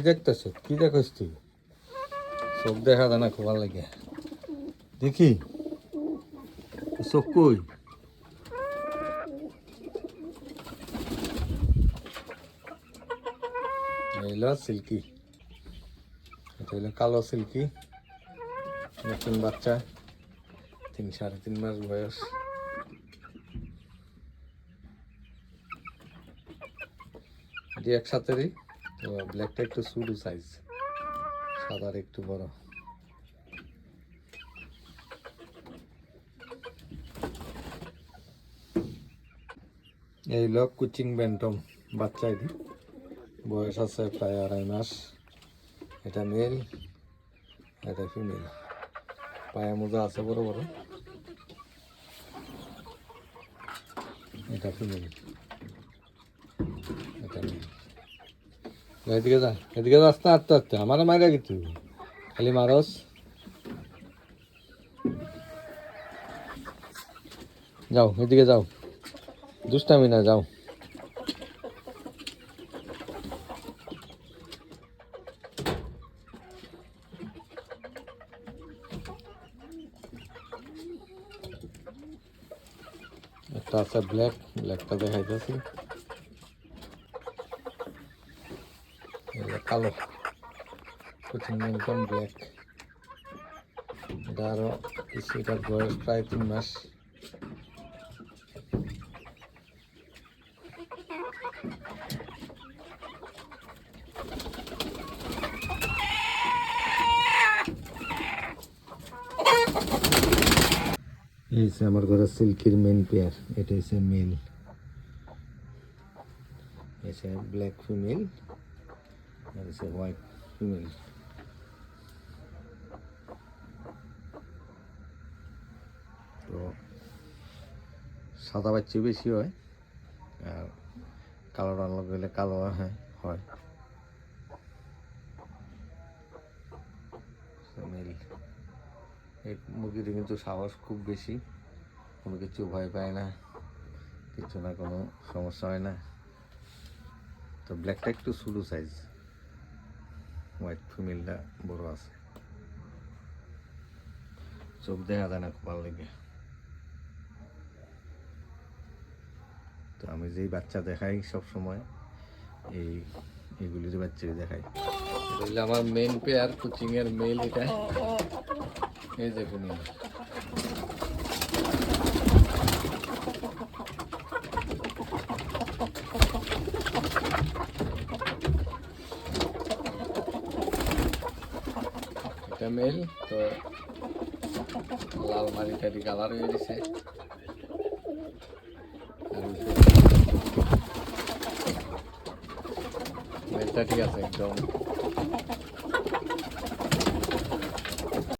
দেখতেছ? কি দেখছ তুই? চোখ দেখা যায় না, খুব ভালো লাগে। দেখি চোখ কই? এইলো সিল্কি, এটা হলো কালো সিল্কি, নতুন বাচ্চা, 3-3.5 মাস বয়স। এটি একসাথেরই, তো ব্ল্যাকটা একটু ছোটো সাইজ, সাদার একটু বড়। এই হলো কুচিং ব্যান্টম বাচ্চা, এটি বয়স আছে প্রায় 2.5 মাস। এটা মেল, এটা ফিমেল। পায়ে মোজা আছে বড় বড়। এটা ফিমেল, এটা মেল। এদিকে যা, এদিকে যাস না, আস্তে আস্তে আমার মারা গেছি, খালি মারস। যাও এদিকে যাও, দুষ্টামি না, যাও। একটা আছে ব্ল্যাক, ব্ল্যাকটা দেখাইতেছি। কালো কুচিং ব্যান্টম ব্ল্যাক। এটা আরো কিছু, এটার বয়স প্রায় 3 মাস। এই যে আমার ঘরে সিল্কির মেন পেয়ার, এটা হচ্ছে মেল, এসে ব্ল্যাক ফিমেল, আর এসে হোয়াইট ফিমেল। তো সাদা বাচ্চা বেশি হয়, আর কালো রঙ গেলে কালো হয়। মেল এই মুরগিটি কিন্তু সাহস খুব বেশি, কোনো কিছু ভয় পায় না, কিছু না, কোনো সমস্যা হয় না। তো ব্ল্যাকটা একটু ছোটো সাইজ, হোয়াইট ফিমেলটা বড় আছে। চোখ দেখা যায় না, খুব ভালো লাগে। তো আমি যেই বাচ্চা দেখাই সব সময় এইগুলির বাচ্চা দেখাই। এটা আমার মেন পেয়ার, কোচিং এর মেল। এটা এই যে ফিমেল। এটা মেল, তো লাল মারিটারি কালার হয়ে গেছে। মেলটা ঠিক আছে একদম।